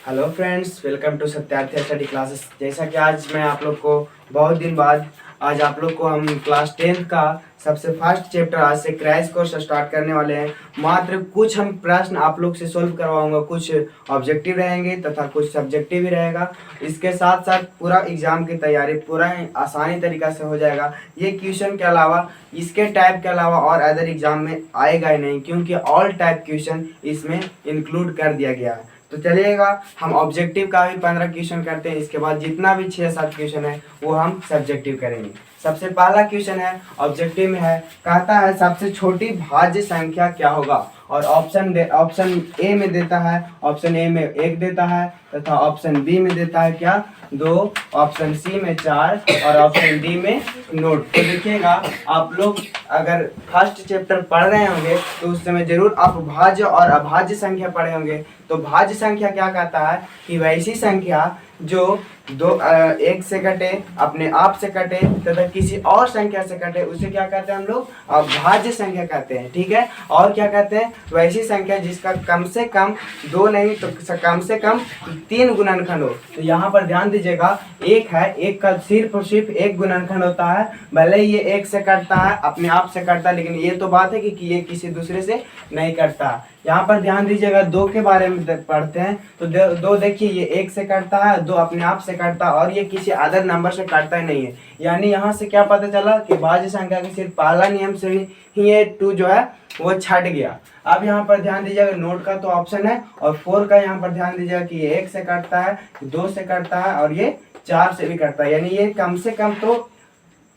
Hello friends, welcome to Satyarthi study classes. जैसा कि आज मैं आप लोग को बहुत दिन बाद आज आप लोग को हम क्लास 10th का सबसे फर्स्ट चैप्टर आज से क्रैश कोर्स स्टार्ट करने वाले हैं। मात्र कुछ हम प्रश्न आप लोग से सोल्व करवाऊंगा, कुछ ऑब्जेक्टिव रहेंगे तथा कुछ सब्जेक्टिव भी रहेगा। इसके साथ साथ पूरा एग्जाम की तैयारी पूरा आसानी तरीका से हो जाएगा। ये क्वेश्चन के अलावा, इसके टाइप के अलावा और अदर एग्जाम में आएगा ही नहीं, क्योंकि ऑल टाइप क्वेश्चन इसमें इंक्लूड कर दिया गया है। तो चलिएगा, हम ऑब्जेक्टिव का भी 15 क्वेश्चन करते हैं। इसके बाद जितना भी 6-7 क्वेश्चन है वो हम सब्जेक्टिव करेंगे। सबसे पहला क्वेश्चन है, ऑब्जेक्टिव में है, कहता है सबसे छोटी भाज्य संख्या क्या होगा। और ऑप्शन ए में देता है, ऑप्शन ए में 1 देता है तथा ऑप्शन बी में देता है क्या 2, ऑप्शन सी में 4 और ऑप्शन डी में नोट। तो देखिएगा, आप लोग अगर फर्स्ट चैप्टर पढ़ रहे होंगे तो उस समय जरूर आप भाज्य और अभाज्य संख्या पढ़े होंगे। तो भाज्य संख्या क्या कहता है कि वैसी संख्या जो एक से कटे, अपने आप से कटे तथा किसी और संख्या से कटे, उसे क्या कहते हैं हम लोग अभाज्य संख्या कहते हैं। ठीक है। और क्या कहते हैं, वैसी संख्या जिसका कम से कम 2 नहीं तो कम से कम 3 गुणनखंड हो। तो यहाँ पर ध्यान दीजिएगा, एक है, एक का सिर्फ और सिर्फ एक गुणनखंड होता है। भले ही ये एक से कटता है, अपने आप से कटता है, लेकिन ये तो बात है कि ये किसी दूसरे से नहीं कटता। यहाँ पर ध्यान दीजिएगा, 2 के बारे में पढ़ते हैं तो 2 देखिए, ये 1 से कटता है, 2 अपने आप से कटता है और ये किसी अदर नंबर से कटता ही नहीं है। यानी यहाँ से क्या पता चला कि भाज्य संख्या के सिर्फ पहला नियम से ही ये 2 जो है वो छट गया। अब यहाँ पर ध्यान दीजिएगा, नोट का तो ऑप्शन है और 4 का यहाँ पर ध्यान दीजिएगा कि ये 1 से कटता है, 2 से कटता है और ये 4 से भी कटता है। यानी ये कम से कम तो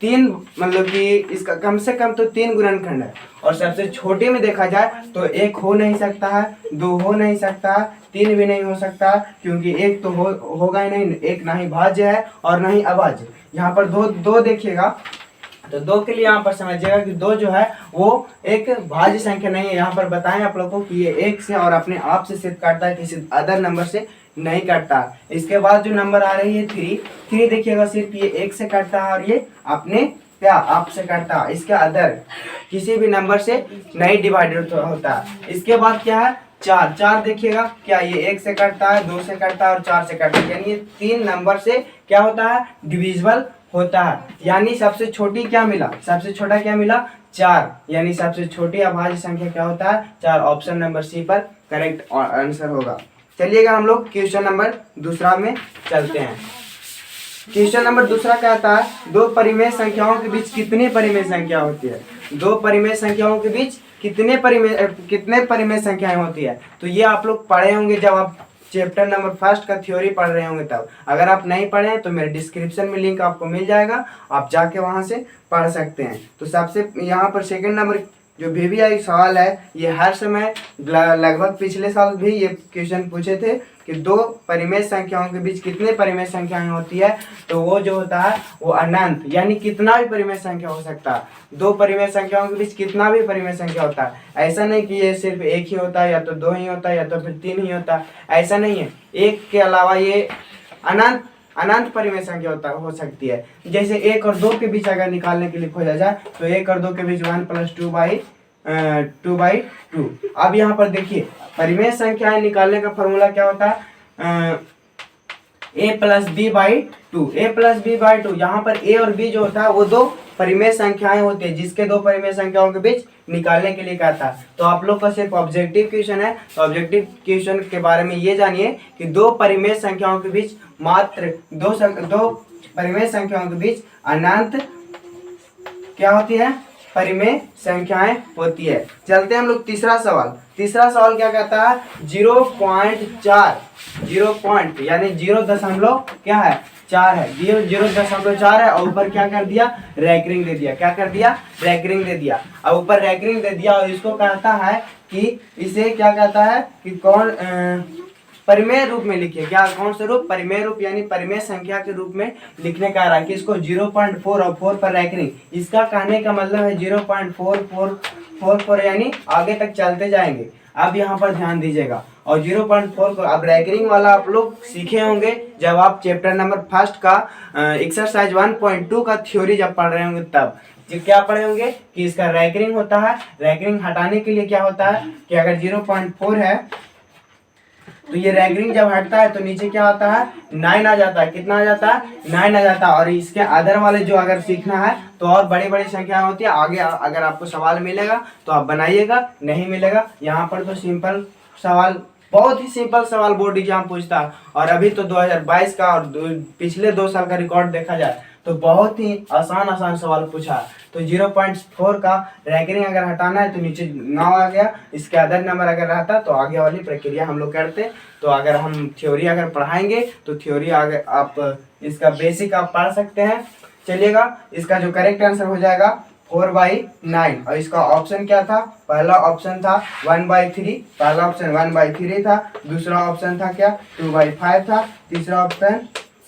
3, मतलब कि इसका कम से कम तो 3 गुणनखंड है। और सबसे छोटे में देखा जाए तो 1 हो नहीं सकता है, 2 हो नहीं सकता, 3 भी नहीं हो सकता, क्योंकि 1 तो होगा ही नहीं। 1 ना ही भाज्य है और ना ही अभाज्य। यहाँ पर 2 देखिएगा, तो 2 के लिए यहाँ पर समझिएगा कि 2 जो है वो एक भाज्य संख्या नहीं है। यहाँ पर बताएं आप लोगों को कि ये 1 से और अपने आप से सिर्फ काटता है, किसी अदर नंबर से नहीं काटता। इसके बाद जो नंबर आ रही है 3 देखिएगा, सिर्फ ये 1 से काटता है और ये अपने क्या आप से काटता है, इसके अदर किसी भी नंबर से नहीं डिवाइडेड होता। इसके बाद क्या है 4 देखिएगा, क्या ये 1 से काटता है, 2 से काटता है और 4 से काटता है। यानी ये 3 नंबर से क्या होता है, डिविजिबल होता है। यानी सबसे छोटी क्या मिला, सबसे छोटा क्या मिला 4। यानी सबसे छोटी अभाज्य संख्या क्या होता है 4। ऑप्शन नंबर सी पर करेक्ट आंसर होगा। चलिएगा, हम लोग क्वेश्चन नंबर दूसरा में चलते हैं। क्वेश्चन नंबर दूसरा कहता है, 2 परिमेय संख्याओं के बीच कितनी परिमेय संख्या होती है। 2 परिमेय संख्याओं के बीच कितने परिमेय संख्याएं होती है। तो ये आप लोग पढ़े होंगे जब आप चैप्टर नंबर 1 का थ्योरी पढ़ रहे होंगे तब। अगर आप नहीं पढ़े हैं तो मेरे डिस्क्रिप्शन में लिंक आपको मिल जाएगा, आप जाके वहां से पढ़ सकते हैं। तो सबसे यहाँ पर सेकंड नंबर जो VVI सवाल है, ये हर समय लगभग पिछले साल भी ये क्वेश्चन पूछे थे कि 2 परिमेय संख्याओं के बीच कितने परिमेय संख्याएं होती है। तो वो जो होता है वो अनंत, यानी कितना भी परिमेय संख्या हो सकता है। 2 परिमेय संख्याओं के बीच कितना भी परिमेय संख्या होता है। ऐसा नहीं कि ये सिर्फ 1 ही होता है या तो 2 ही होता है या तो फिर 3 ही होता है, ऐसा नहीं है। 1 के अलावा ये अनंत परिमेय संख्या हो सकती है। जैसे 1 और 2 के बीच अगर निकालने के लिए खोजा जाए तो 1 और 2 के बीच 1 + 2/2। अब यहाँ पर देखिए, परिमेय संख्याएं निकालने का फॉर्मूला क्या होता है, a + b/2। a + b/2, यहाँ पर a और b जो होता है वो 2 परिमेय संख्याएं होती है, जिसके 2 परिमेय संख्याओं के बीच निकालने के लिए कहता है। तो आप लोग का सिर्फ ऑब्जेक्टिव क्वेश्चन है, तो ऑब्जेक्टिव क्वेश्चन के बारे में ये जानिए कि 2 परिमेय संख्याओं के बीच मात्र 2 परिमेय संख्याओं के बीच अनंत क्या होती है, परिमेय संख्याएं होती है। चलते हैं हम लोग तीसरा सवाल। तीसरा सवाल क्या कहता है, 0.4 यानी 0 क्या है 4 है, 0.4 है और ऊपर क्या कर दिया, रैंकरिंग दे दिया। क्या कर दिया, रैंकरिंग दे दिया। अब ऊपर रैंकरिंग दे दिया और इसको कहता है कि इसे क्या कहता है कि कौन परिमेय रूप में लिखिए। क्या, कौन से रूप, परिमेय रूप, यानी परिमेय संख्या के रूप में लिखने का रहा है कि इसको 0.4 और 4 पर रैंकरिंग। इसका कहने का मतलब है 0.4444, यानी आगे तक चलते जाएंगे। अब यहाँ पर ध्यान दीजिएगा, और 0.4 को अब रैंकरिंग वाला आप लोग सीखे होंगे जब आप चैप्टर नंबर 1 का एक्सरसाइज 1.2 का थ्योरी जब पढ़ रहे होंगे तब। जो क्या पढ़े होंगे कि इसका रैंकरिंग होता है। रैंकरिंग हटाने के लिए क्या होता है कि अगर 0.4 है तो ये रैंकिंग जब हटता है तो नीचे क्या आता है 9 आ जाता है। कितना आ जाता है 9 आ जाता है। और इसके अदर वाले जो अगर सीखना है तो और बड़ी बड़ी संख्या होती है। आगे अगर आपको सवाल मिलेगा तो आप बनाइएगा, नहीं मिलेगा यहाँ पर तो सिंपल सवाल, बहुत ही सिंपल सवाल बोर्ड एग्जाम पूछता है। और अभी तो 2022 का और पिछले 2 साल का रिकॉर्ड देखा जाए तो बहुत ही आसान आसान सवाल पूछा है। तो 0.4 का रैंकिंग अगर हटाना है तो नीचे 9 आ गया। इसके अदर नंबर अगर रहता तो आगे वाली प्रक्रिया हम लोग करते। तो अगर हम थ्योरी अगर पढ़ाएंगे तो थ्योरी आगे आप इसका बेसिक आप पढ़ सकते हैं। चलिएगा, इसका जो करेक्ट आंसर हो जाएगा 4/9। और इसका ऑप्शन क्या था? पहला ऑप्शन था 1/3, पहला ऑप्शन 1/3 था। दूसरा ऑप्शन था क्या 2/5 था। तीसरा ऑप्शन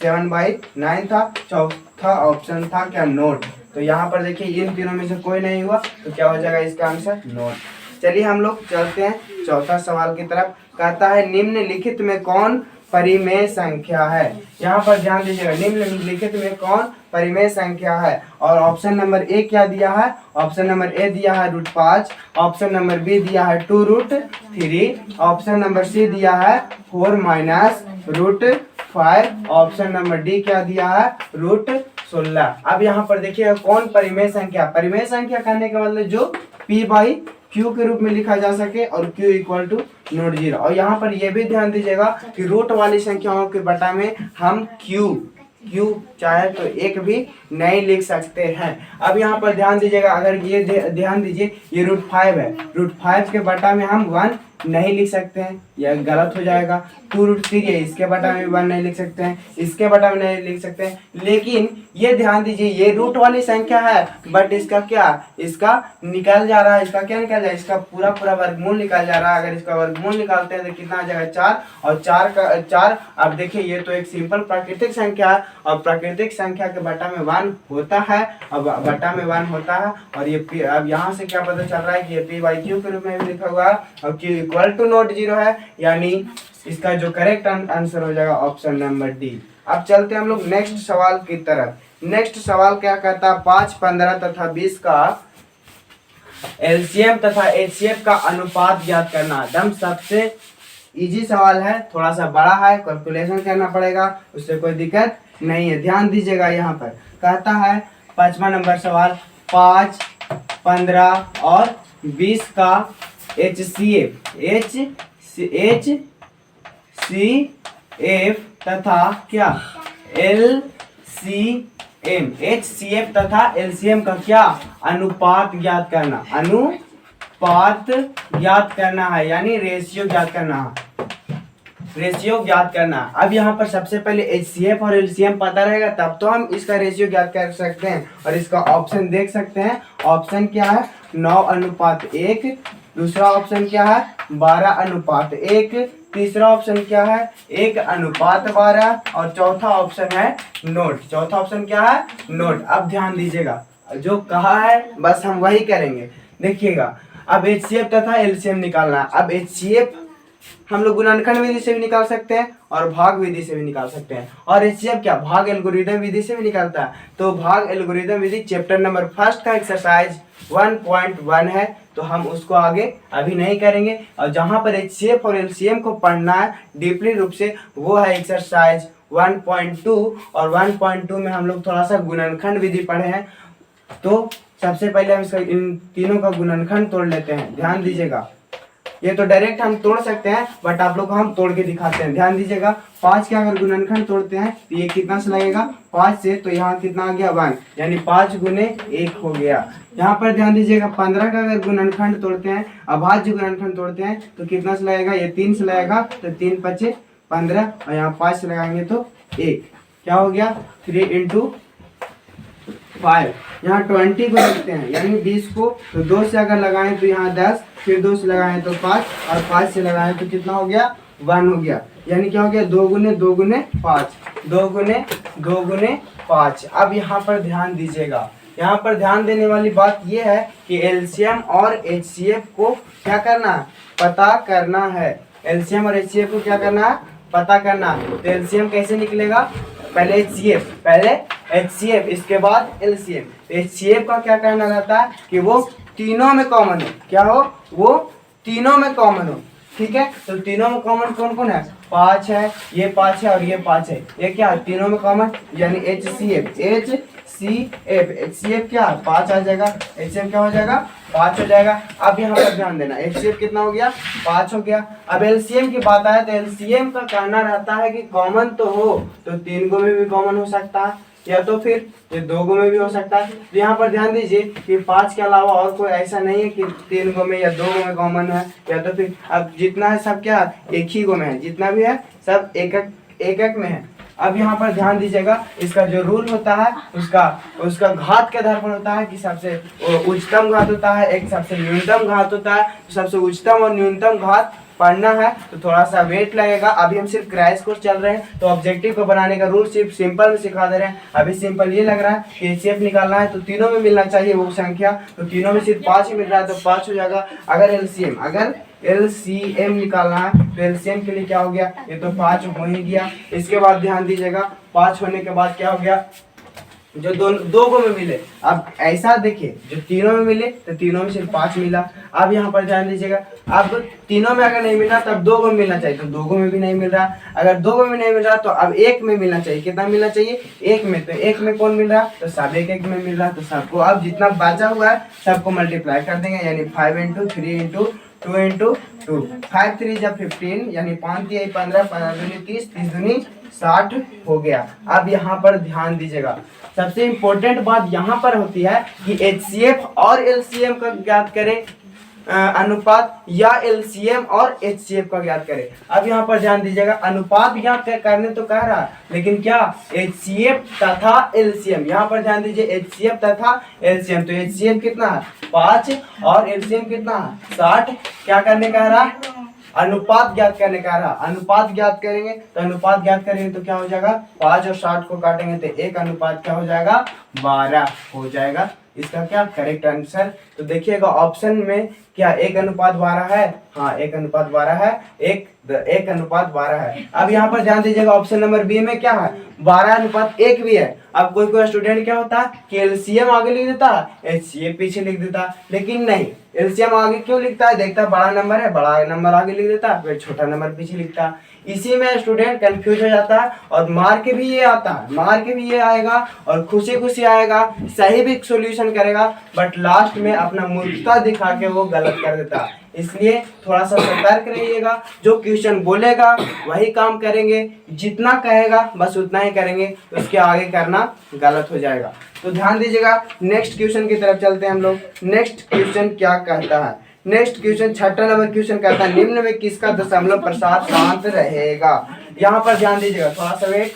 7/9 था। चौथा ऑप्शन था क्या नोट। तो यहाँ पर देखिए इन तीनों में से कोई नहीं हुआ तो क्या हो जाएगा इसका आंसर नोट। चलिए हम लोग चलते हैं चौथा सवाल की तरफ। कहता है निम्नलिखित में कौन परिमेय संख्या है। यहाँ पर ध्यान दीजिएगा, निम्नलिखित में कौन परिमेय संख्या है। और ऑप्शन नंबर ए क्या दिया है? ऑप्शन नंबर ए दिया है √5। ऑप्शन नंबर बी दिया है 2√3। ऑप्शन नंबर सी दिया है 4 - √5। ऑप्शन नंबर डी क्या दिया है √16। अब यहाँ पर देखिए कौन परिमेय संख्या। परिमेय संख्या कहने का मतलब जो p/q के रूप में लिखा जा सके और q = √0। और यहाँ पर यह भी ध्यान दीजिएगा कि रूट वाली संख्याओं के बटा में हम q चाहे तो एक भी नहीं लिख सकते हैं। अब यहाँ पर ध्यान दीजिएगा, अगर ये ध्यान दीजिए ये √5 है, √5 के बटा में हम 1 नहीं लिख सकते हैं, यह गलत हो जाएगा। 2√3 है, इसके बटा में 1 नहीं लिख सकते हैं, इसके बटा में नहीं लिख सकते हैं। लेकिन ये ध्यान दीजिए ये रूट वाली संख्या है बट इसका क्या, इसका निकल जा रहा है। इसका क्या निकल जाए, इसका पूरा वर्गमूल निकल जा रहा है। अगर इसका वर्गमूल निकालते हैं तो कितना आ जाएगा 4। और 4 अब देखिए ये तो एक सिंपल प्राकृतिक संख्या है और प्राकृतिक संख्या के बटा में 1 होता है। अब बटा में 1 होता है और ये अब यहाँ से क्या पता चल रहा है कि ये p/q के रूप में भी लिखा हुआ है और q = √0 है। यानी इसका जो करेक्ट आंसर हो जाएगा ऑप्शन नंबर डी। अब चलते हैं हम लोग नेक्स्ट सवाल की तरफ। नेक्स्ट सवाल क्या कहता है 5, 15 तथा 20 का एलसीएम तथा एचसीएफ का अनुपात ज्ञात करना। एकदम सबसे इजी सवाल है, थोड़ा सा बड़ा है, कैलकुलेशन करना पड़ेगा, उससे कोई दिक्कत नहीं है। ध्यान दीजिएगा, यहाँ पर कहता है 5वां नंबर सवाल 5, 15 और 20 का एचसीएफ तथा क्या एलसीएम, एचसीएफ तथा एलसीएम का क्या अनुपात ज्ञात करना। अनुपात ज्ञात करना है यानी रेशियो ज्ञात करना है, रेशियो ज्ञात करना। अब यहाँ पर सबसे पहले एचसीएफ और एलसीएम पता रहेगा तब तो हम इसका रेशियो ज्ञात कर सकते हैं। और इसका ऑप्शन देख सकते हैं, ऑप्शन क्या है 9:1। दूसरा ऑप्शन क्या है 12:1। तीसरा ऑप्शन क्या है 1:12। और चौथा ऑप्शन है नोट। चौथा ऑप्शन क्या है नोट। अब ध्यान दीजिएगा, जो कहा है बस हम वही करेंगे। देखिएगा, अब एचसीएफ तथा एलसीएम निकालना। अब एचसीएफ हम लोग गुणनखंड विधि से भी निकाल सकते हैं और भाग विधि से भी निकाल सकते हैं। और एचसीएफ क्या भाग एल्गोरिथम विधि से भी निकालता है। तो भाग एल्गोरिथम विधि चैप्टर नंबर 1 का एक्सरसाइज 1.1 है, तो हम उसको आगे अभी नहीं करेंगे। और जहां पर एचसीएफ और एलसीएम को पढ़ना है डीपली रूप से वो है एक्सरसाइज 1.2। और 1.2 में हम लोग थोड़ा सा गुणनखंड विधि पढ़े हैं। तो सबसे पहले हम इन तीनों का गुणनखंड तोड़ लेते हैं। ध्यान दीजिएगा, ये तो डायरेक्ट हम तोड़ सकते हैं बट आप लोग को हम तोड़ के दिखाते हैं। ध्यान दीजिएगा, 5 के अगर गुणनखंड तोड़ते हैं तो ये कितना से लगेगा 5 से, तो यहाँ कितना आ गया 1, यानी 5 × 1 हो गया। यहाँ पर ध्यान दीजिएगा 15 का अगर गुणनखंड तोड़ते हैं, अभाज्य गुणनखंड तोड़ते हैं तो कितना से लगेगा, ये 3 से लगेगा, तो 3 × 5 = 15 और यहाँ 5 से लगाएंगे तो 1, क्या हो गया 3 × 5। यहाँ 20 को रखते हैं यानी 20 को, तो 2 से अगर लगाएं तो यहाँ 10, फिर 2 से लगाएं तो 5 और 5 से लगाएं तो कितना हो गया 1 हो गया। यानी क्या हो गया 2 × 2 × 5, 2 × 2 × 5। अब यहाँ पर ध्यान दीजिएगा, यहाँ पर ध्यान देने वाली बात यह है कि एलसीएम और एचसीएफ को क्या करना है, पता करना है। एलसीएम और एचसीएफ को क्या करना है, पता करना। तो एलसीएम कैसे निकलेगा, पहले एचसीएफ इसके बाद एलसीएम। एचसीएफ का क्या कहना रहता है कि वो तीनों में कॉमन हो, क्या हो, वो तीनों में कॉमन हो। ठीक है। तो तीनों में कॉमन कौन कौन है, 5 है, ये 5 है और ये 5 है, ये क्या तीनों में कॉमन यानी HCF क्या 5 आ जाएगा, HCF क्या हो जाएगा 5 हो जाएगा। अब यहाँ पर ध्यान देना HCF कितना हो गया 5 हो गया। अब LCM की बात आए तो LCM का कहना रहता है कि कॉमन तो हो तो 3 गो में भी कॉमन हो सकता है या तो फिर ये 2 गो में भी हो सकता है। तो यहाँ पर ध्यान दीजिए कि 5 के अलावा और कोई ऐसा नहीं है कि 3 गो में या 2 गो में कॉमन है या तो फिर अब जितना है सब क्या एक ही गो में है, जितना भी है सब एक में है। अब यहाँ पर ध्यान दीजिएगा इसका जो रूल होता है उसका घात के आधार पर होता है कि सबसे उच्चतम घात होता है, एक सबसे न्यूनतम घात होता है। सबसे उच्चतम और न्यूनतम घात पढ़ना है तो थोड़ा सा वेट लगेगा। अभी हम सिर्फ क्रैश कोर्स चल रहे हैं तो ऑब्जेक्टिव को बनाने का रूल सिर्फ सिंपल में सिखा दे रहे हैं। अभी सिंपल ये लग रहा है कि HCF निकालना है तो तीनों में मिलना चाहिए वो संख्या, तो तीनों में सिर्फ 5 ही मिल रहा है तो 5 हो जाएगा। अगर LCM निकालना है तो LCM के लिए क्या हो गया, ये तो 5 हो ही गया। इसके बाद ध्यान दीजिएगा 5 होने के बाद क्या हो गया, जो दो गो में मिले। अब ऐसा देखिए जो तीनों में मिले तो तीनों में सिर्फ 5 मिला। अब यहाँ पर ध्यान दीजिएगा अब तीनों में अगर नहीं मिला तब 2 गो में मिलना चाहिए तो 2 गो में भी नहीं मिल रहा। अगर 2 गो में नहीं मिल रहा तो अब 1 में मिलना चाहिए। कितना मिलना चाहिए 1 में, तो 1 में कौन मिल रहा तो सब एक में मिल रहा। तो सबको अब जितना बचा हुआ है सबको मल्टीप्लाई कर देंगे यानी 5 × 3 × 2 × 2 5 3 जब 15 यानी 5 3 15 15 दूनी 30 30 दूनी 60 हो गया। अब यहाँ पर ध्यान दीजिएगा सबसे इम्पोर्टेंट बात यहाँ पर होती है कि HCF और LCM का ज्ञात करें अनुपात या LCM और HCF का ज्ञात करें। अब यहाँ पर ध्यान दीजिएगा अनुपात ज्ञात करने तो कह रहा है लेकिन क्या HCF तथा LCM, यहाँ पर ध्यान दीजिए HCF तथा LCM। तो HCF कितना है 5 और LCM कितना है 60। क्या करने कह रहा है अनुपात ज्ञात करने का रहा। अनुपात ज्ञात करेंगे तो अनुपात ज्ञात करेंगे तो क्या हो जाएगा 5 और 60 को काटेंगे तो 1 अनुपात क्या हो जाएगा 12 हो जाएगा। इसका क्या करेक्ट आंसर। तो देखिएगा ऑप्शन में क्या 1 अनुपात 12 है, हाँ 1 अनुपात 12 है, 1 अनुपात 12 है। अब यहाँ पर ध्यान दीजिएगा ऑप्शन नंबर बी में क्या है 12 अनुपात 1 भी है। अब कोई स्टूडेंट क्या होता है कि LCM आगे लिख देता है HCF पीछे लिख देता, लेकिन नहीं LCM आगे क्यों लिखता है, देखता बड़ा नंबर है बड़ा नंबर आगे लिख देता फिर छोटा नंबर पीछे लिखता। इसी में स्टूडेंट कंफ्यूज हो जाता है और मार के भी ये आता है, मार के भी ये आएगा और खुशी खुशी आएगा, सही भी सॉल्यूशन करेगा बट लास्ट में अपना मूर्खता दिखा के वो गलत कर देता है। इसलिए थोड़ा सा सतर्क रहिएगा, जो क्वेश्चन बोलेगा वही काम करेंगे, जितना कहेगा बस उतना ही करेंगे, तो उसके आगे करना गलत हो जाएगा। तो ध्यान दीजिएगा नेक्स्ट क्वेश्चन की तरफ चलते हैं हम लोग। नेक्स्ट क्वेश्चन क्या कहता है, नेक्स्ट क्वेश्चन 6 नंबर क्वेश्चन कहता है निम्न में किसका दशमलव प्रसार शांत रहेगा। यहाँ पर ध्यान दीजिएगा थोड़ा सा वेट।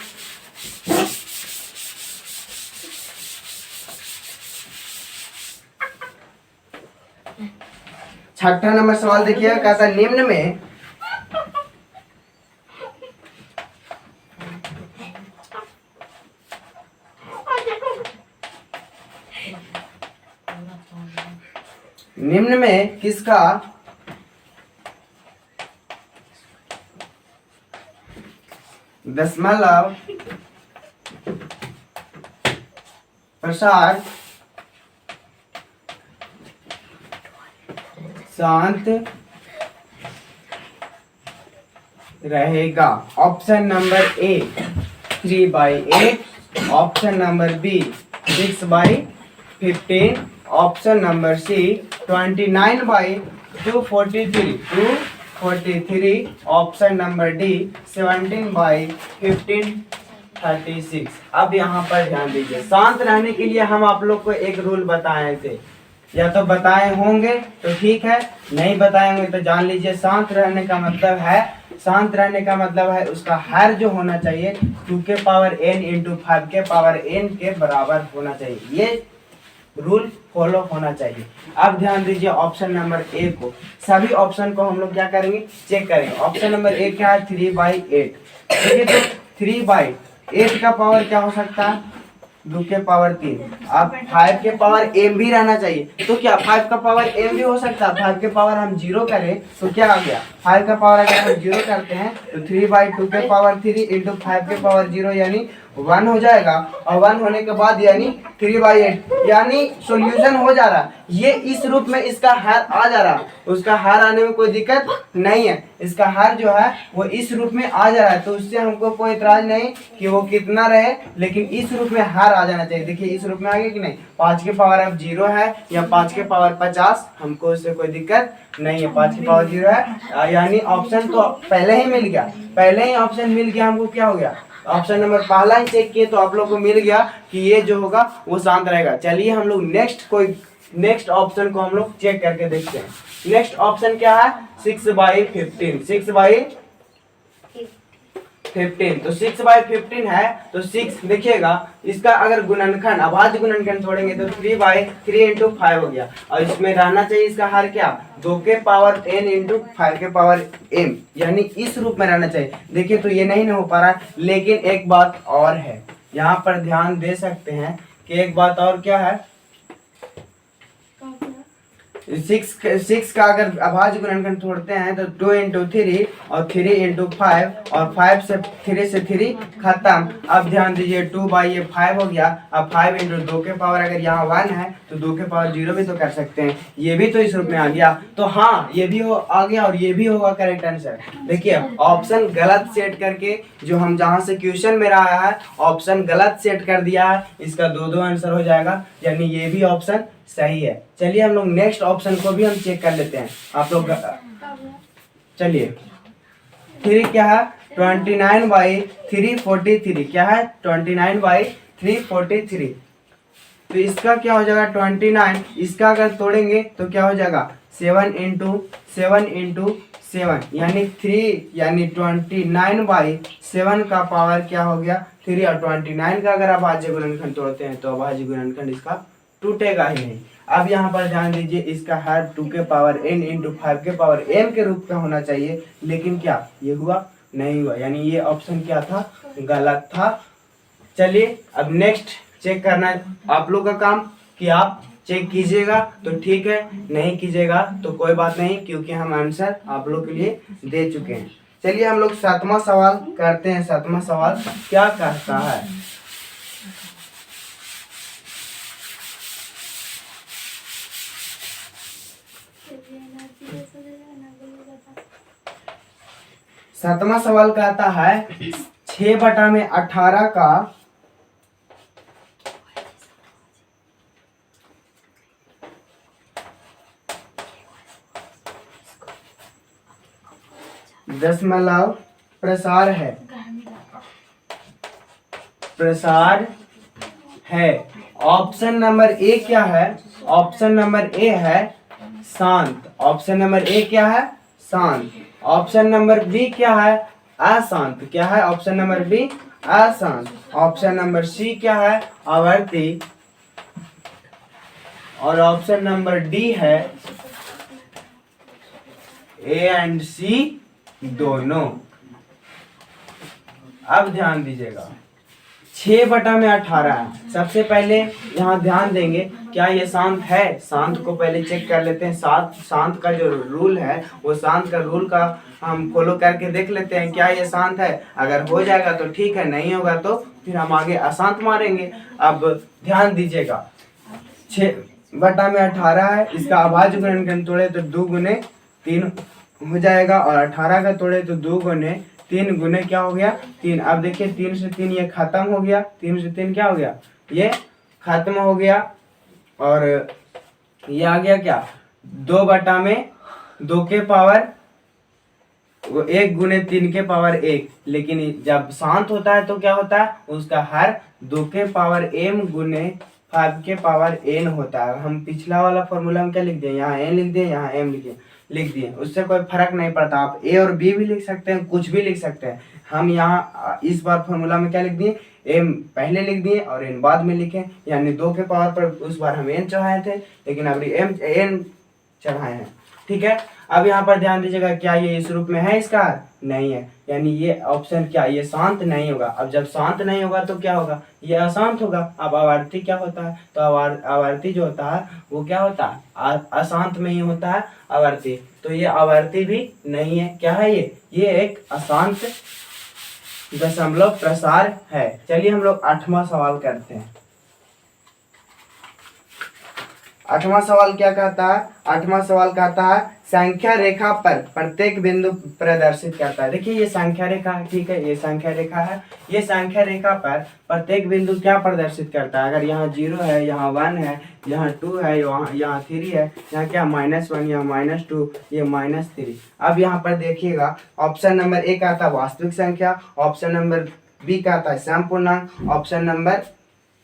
छठा नंबर सवाल देखिए कहता है निम्न में किसका दशमलव प्रसार शांत रहेगा। Option number A 3/8, option number B 6/15, option number C 29/243, option number D 17/15 36। अब यहाँ पर ध्यान दीजिए शांत रहने के लिए हम आप लोग को एक रूल बताए थे, या तो बताए होंगे तो ठीक है, नहीं बताए होंगे तो जान लीजिए शांत रहने का मतलब है उसका हर जो होना चाहिए 2 के पावर n × 5 के पावर n के बराबर होना चाहिए। ये रूल फॉलो होना चाहिए। अब ध्यान दीजिए ऑप्शन नंबर ए को, सभी ऑप्शन को हम लोग क्या करेंगे चेक करेंगे। ऑप्शन नंबर ए क्या है 3/8। देखिए तो 3/8 का पावर क्या हो सकता है 2 के पावर 3। अब 5 के पावर m भी रहना चाहिए, तो क्या 5 का पावर m भी हो सकता है। 5 के पावर हम 0 करें तो क्या आ गया 5 का पावर अगर हम 0 करते हैं तो 3/2 के पावर 3 × 5 के पावर 0 यानी 1 हो जाएगा, और 1 होने के बाद यानी 3/8 यानी सॉल्यूशन हो जा रहा। ये इस रूप में इसका हर आ जा रहा, उसका हर आने में कोई दिक्कत नहीं है, इसका हर जो है वो इस रूप में आ जा रहा है, तो उससे हमको कोई इतराज नहीं कि वो कितना रहे, लेकिन इस रूप में हर आ जाना चाहिए। देखिए इस रूप में आ गया कि नहीं, 5 के पावर अब 0 है या 5 के पावर 50, हमको उससे कोई दिक्कत नहीं है, 5 की पावर 0 है, यानी ऑप्शन तो पहले ही मिल गया, पहले ही ऑप्शन मिल गया हमको। क्या हो गया, ऑप्शन नंबर पहला ही चेक किए तो आप लोग को मिल गया कि ये जो होगा वो शांत रहेगा। चलिए हम लोग नेक्स्ट ऑप्शन को हम लोग चेक करके देखते हैं। नेक्स्ट ऑप्शन क्या है, 6/15, 6/15, तो 6/15 है, तो 6 देखिएगा, इसका अगर गुणनखंड अभाज्य गुणनखंड छोड़ेंगे तो 3/3 × 5 हो गया, और इसमें रहना चाहिए इसका हर क्या, 2 के पावर n × 5 के पावर m, यानी इस रूप में रहना चाहिए। देखिए तो ये नहीं हो पा रहा है, लेकिन एक बात और है, यहाँ पर ध्यान दे सकते हैं कि एक बात और क्या है, 6 का अगर अभाज्य गुणनखंड छोड़ते हैं तो 2 × 3 और 3 × 5 और 5 से 3 से 3 खत्म। अब ध्यान दीजिए 2/5 हो गया, अब 5 × 2 के पावर अगर यहाँ 1 है तो 2 के पावर 0 भी तो कर सकते हैं, ये भी तो इस रूप में आ गया, तो हाँ ये भी आ गया और ये भी होगा करेक्ट आंसर। देखिए ऑप्शन गलत सेट करके जो हम जहाँ से क्वेश्चन मेरा आया है ऑप्शन गलत सेट कर दिया है, इसका 2 आंसर हो जाएगा, यानी ये भी ऑप्शन सही है। चलिए हम लोग नेक्स्ट ऑप्शन को भी हम चेक कर लेते हैं, आप लोग चलिए। 3 क्या है, 29/343, क्या है 29/343, तो इसका क्या हो जाएगा 29, इसका अगर तोड़ेंगे तो क्या हो जाएगा 7 × 7 यानी 3, यानी 29/7 का पावर क्या हो गया 3, और 29 का अगर अभाज्य गुणनखंड तोड़ते हैं तो अभाज्य गुणनखंड इसका टूटेगा ही नहीं। अब यहाँ पर ध्यान दीजिए, इसका हर 2 के पावर n × 5 के पावर m के रूप का होना चाहिए, लेकिन क्या ये हुआ, नहीं हुआ, यानी ये ऑप्शन क्या था, गलत था। चलिए अब नेक्स्ट चेक करना आप लोग का काम, कि आप चेक कीजिएगा तो ठीक है, नहीं कीजिएगा तो कोई बात नहीं, क्योंकि हम आंसर आप लोग के लिए दे चुके हैं। चलिए हम लोग 7वां सवाल करते हैं। 7वां सवाल क्या कहता है, सातवां सवाल कहता है 6/18 का 0.5 प्रसार है, प्रसार है। ऑप्शन नंबर ए क्या है, ऑप्शन नंबर ए है शांत, ऑप्शन नंबर ए क्या है शांत, ऑप्शन नंबर बी क्या है अशांत, क्या है ऑप्शन नंबर बी अशांत, ऑप्शन नंबर सी क्या है आवर्ती, और ऑप्शन नंबर डी है ए एंड सी दोनों। अब ध्यान दीजिएगा 6/18 है, सबसे पहले यहाँ ध्यान देंगे क्या ये शांत है, शांत को पहले चेक कर लेते हैं। शांत का जो रूल है वो शांत का रूल का हम फॉलो करके देख लेते हैं क्या ये शांत है, अगर हो जाएगा तो ठीक है, नहीं होगा तो फिर हम आगे अशांत मारेंगे। अब ध्यान दीजिएगा 6/18 है, इसका अभाज्य गुणनखंड तोड़े तो 2 × 3 हो जाएगा, और 18 का तोड़े तो 2 × 3 गुने क्या हो गया 3। अब देखिए 3 से 3 ये खत्म हो गया, 3 से 3 क्या हो गया ये खत्म हो गया, और ये आ गया क्या 2/2 के पावर 1 × 3 के पावर 1। लेकिन जब शांत होता है तो क्या होता है उसका हर 2 के पावर m × 5 के पावर n होता है। हम पिछला वाला फॉर्मूला में क्या लिख दिए, यहाँ n लिख दिए, यहाँ m लिख दिए, उससे कोई फर्क नहीं पड़ता, आप a और b भी लिख सकते हैं, कुछ भी लिख सकते हैं। हम यहाँ इस बार फॉर्मूला में क्या लिख दिए, m पहले लिख दिए और n बाद में लिखे, यानी 2 के पावर पर उस बार हम n चढ़ाए थे, लेकिन अभी n चढ़ाए हैं, ठीक है। अब यहाँ पर ध्यान दीजिएगा क्या ये इस रूप में है, इसका नहीं है, यानी ये ऑप्शन क्या ये शांत नहीं होगा। अब जब शांत नहीं होगा तो क्या होगा ये अशांत होगा। अब आवर्ती क्या होता है, तो आवर्ती जो होता है वो क्या होता है अशांत में ही होता है आवर्ती, तो ये आवर्ती भी नहीं है, क्या है ये एक अशांत दशमलव प्रसार है। चलिए हम लोग 8वां सवाल करते हैं। 8वां सवाल क्या कहता है? 8वां सवाल कहता है संख्या रेखा पर प्रत्येक बिंदु प्रदर्शित करता है। देखिए ये संख्या रेखा है, ठीक है, ये संख्या रेखा है। ये संख्या रेखा पर प्रत्येक बिंदु क्या प्रदर्शित करता है? अगर यहाँ 0 है, यहाँ 1 है, यहाँ 2 है, यहाँ 3 है, यहाँ क्या -1, यहाँ -2, ये -3। अब यहाँ पर देखिएगा ऑप्शन नंबर ए का आता है वास्तविक संख्या, ऑप्शन नंबर बी का आता है सम पूर्णांक, ऑप्शन नंबर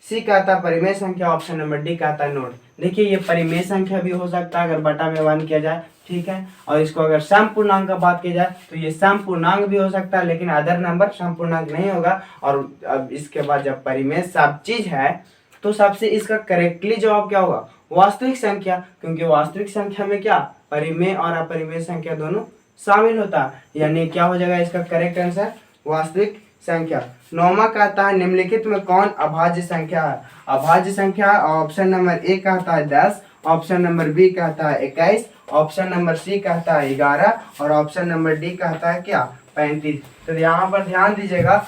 सी का आता है परिमेय संख्या, ऑप्शन नंबर डी का आता है नोट। देखिए ये परिमेय संख्या भी हो सकता है अगर बटा में 1 किया जाए, ठीक है। और इसको अगर सम पूर्णांक का बात की जाए तो ये सम पूर्णांक भी हो सकता है, लेकिन अदर नंबर सम पूर्णांक नहीं होगा। और अब इसके बाद जब परिमेय सब चीज है तो सबसे इसका करेक्टली जवाब क्या होगा? वास्तविक संख्या, क्योंकि वास्तविक संख्या में क्या परिमेय और अपरिमेय संख्या दोनों शामिल होता है। यानी क्या हो जाएगा इसका करेक्ट आंसर? वास्तविक संख्या। 9वां कहता है निम्नलिखित में कौन अभाज्य संख्या है? अभाज्य संख्या ऑप्शन नंबर ए कहता है 10, ऑप्शन नंबर बी कहता है 21, ऑप्शन नंबर सी कहता है 11 और ऑप्शन नंबर डी कहता है क्या 35। तो यहाँ पर ध्यान दीजिएगा,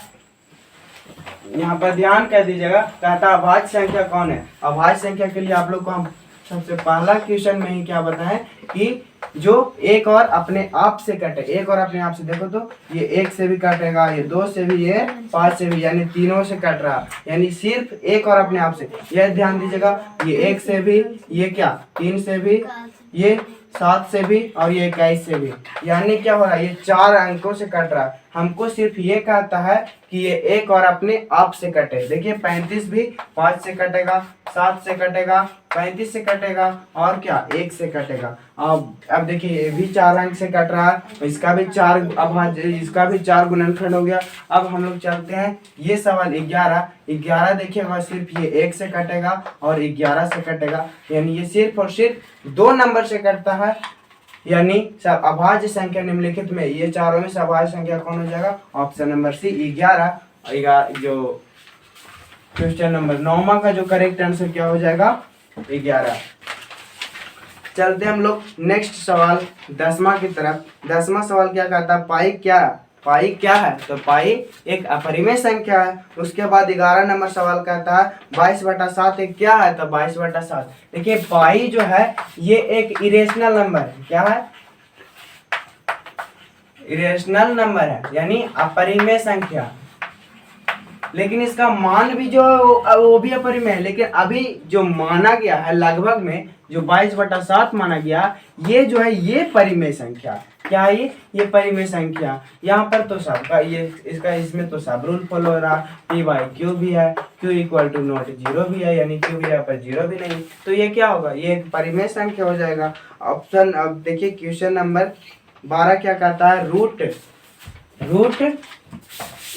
यहाँ पर ध्यान कर दीजिएगा, कहता है अभाज्य संख्या कौन है? अभाज्य संख्या के लिए आप लोग को हम सबसे पहला क्वेश्चन में ही क्या बताएं कि जो एक और अपने आप से कटे, एक और अपने आप से, देखो तो ये 1 से भी कटेगा, ये 2 से भी, ये 5 से भी, यानी तीनों से कट रहा, यानी सिर्फ एक और अपने आप से। यह ध्यान दीजिएगा, ये 1 से भी, ये क्या 3 से भी, ये 7 से भी और ये 21 से भी, यानी क्या हो रहा है? ये 4 अंकों से कट रहा है। हमको सिर्फ ये कहता है कि ये एक और अपने आप से कटे। देखिए 35 भी 5 से कटेगा, 7 से कटेगा, 35 से कटेगा और क्या 1 से कटेगा। अब देखिए ये भी 4 अंक से कट रहा है, इसका भी 4 अभाज्य, इसका भी 4 गुणनखंड हो गया। अब हम लोग चलते हैं ये सवाल 11 देखिएगा, सिर्फ ये 1 से कटेगा और 11 से कटेगा, यानी ये सिर्फ और सिर्फ 2 नंबर से कटता है। यानी सब अभाज्य संख्या निम्नलिखित में ये चारों में से अभाज्य संख्या कौन हो जाएगा? Option number C 11। जो क्वेश्चन नंबर 9वां का जो करेक्ट आंसर क्या हो जाएगा? 11। चलते हम लोग नेक्स्ट सवाल 10वां की तरफ। 10वां सवाल क्या कहता है? पाई क्या है? तो पाई एक अपरिमेय संख्या है। उसके बाद 11 नंबर सवाल कहता है 22/7 एक क्या है? तो 22/7। देखिए पाई जो है ये एक इरेशनल नंबर है। क्या है? इरेशनल नंबर है, यानी अपरिमेय संख्या। लेकिन इसका मान भी जो वो भी अपरिमेय है, लेकिन अभी जो माना गया है लगभग में जो 22/7 माना गया, ये जो है ये परिमेय संख्या। क्या है ये परिमेय संख्या। यहाँ पर तो सबका ये इसका इसमें तो सब रूल फॉलो हो रहा। P/Q भी है, Q = नॉट 0 भी है, यानी Q यहाँ पर 0 भी नहीं, तो ये क्या होगा? ये एक परिमेय संख्या हो जाएगा। ऑप्शन अब देखिए क्वेश्चन नंबर 12 क्या कहता है? रूट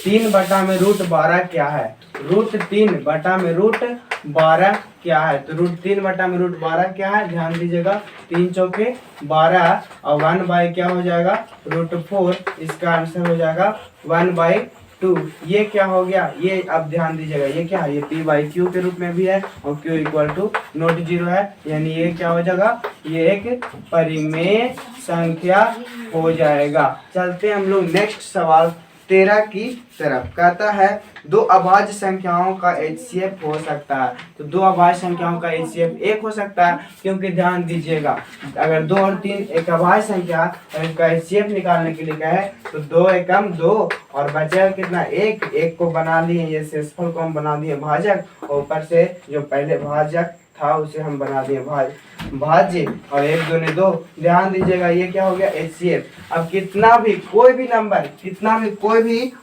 3/√12 क्या है? √3/√12 क्या है? तो √3/√12 क्या है? ध्यान दीजिएगा, 3 चौके 12 और 1 क्या हो जाएगा? √4। इसका आंसर हो जाएगा 1/2। ये क्या हो गया? ये अब ध्यान दीजिएगा, ये क्या है? ये P/Q के रूप में भी है और Q = नॉट 0 है, यानी ये क्या हो जाएगा? ये एक परिमेय संख्या हो जाएगा। चलते हम लोग नेक्स्ट सवाल 13 की तरफ। कहता है 2 अभाज्य संख्याओं का HCF हो सकता है। तो 2 अभाज्य संख्याओं का HCF 1 हो सकता है, क्योंकि ध्यान दीजिएगा अगर 2 और 3 एक अभाज्य संख्या और इसका HCF निकालने के लिए कहे तो 2 एकम 2 और बचेगा कितना? 1 को बना लिए, ये शेषफल को हम बना दिए भाजक, और ऊपर से जो पहले भाजक था उसे हम बना दिए भाज्य, और 1 दूनी 2। ध्यान दीजिएगा ये क्या हो गया? HCF। अब कितना भी कोई भी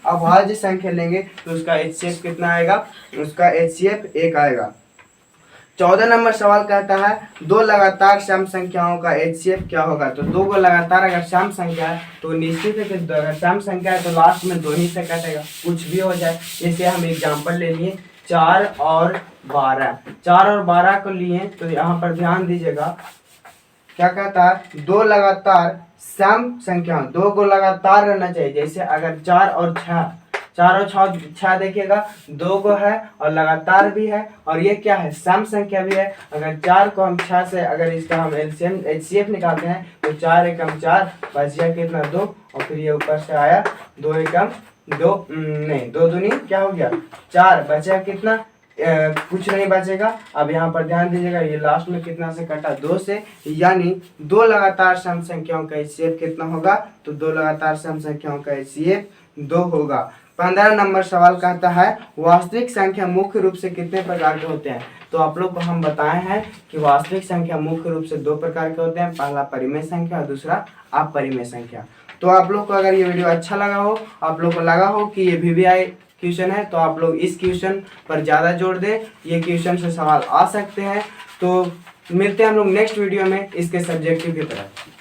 अभाज्य संख्या लेंगे तो उसका HCF कितना आएगा? उसका HCF 1 आएगा। 14 नंबर सवाल कहता है 2 लगातार सम संख्याओं का HCF क्या होगा? तो 2 को लगातार अगर सम संख्या है तो निश्चित है कि अगर सम संख्या है तो लास्ट में 2 ही से कटेगा, कुछ भी हो जाए। जैसे हम एग्जाम्पल ले लिए 4 और 12 को लिए, तो यहाँ पर ध्यान दीजिएगा क्या कहता है? 2 लगातार सम संख्या, 2 को लगातार रहना चाहिए। जैसे अगर 4 और 6 देखिएगा, 2 को है और लगातार भी है, और ये क्या है? सम संख्या भी है। अगर 4 को हम 6 से अगर इसका हम LCM HCF निकालते हैं तो 4 एकम 4 बच गया कितना? 2, और फिर ये ऊपर से आया 2 एकम नहीं, 2 दूनी क्या हो गया 4, बचा कितना कुछ नहीं बचेगा। अब यहाँ पर ध्यान दीजिएगा, ये लास्ट में कितना से कटा 2 से, यानी 2 लगातार सम संख्याओं का HCF कितना होगा, तो 2 लगातार सम संख्याओं का HCF 2 होगा। 15 नंबर सवाल कहता है वास्तविक संख्या मुख्य रूप से कितने प्रकार के होते हैं। तो आप लोग को हम बताए हैं कि वास्तविक संख्या मुख्य रूप से 2 प्रकार के होते हैं, पहला परिमेय संख्या और दूसरा अपरिमेय संख्या। तो आप लोग को अगर ये वीडियो अच्छा लगा हो, आप लोग को लगा हो कि ये VVI क्वेश्चन है, तो आप लोग इस क्वेश्चन पर ज़्यादा जोर दें, ये क्वेश्चन से सवाल आ सकते हैं। तो मिलते हैं हम लोग नेक्स्ट वीडियो में इसके सब्जेक्टिव की तरफ।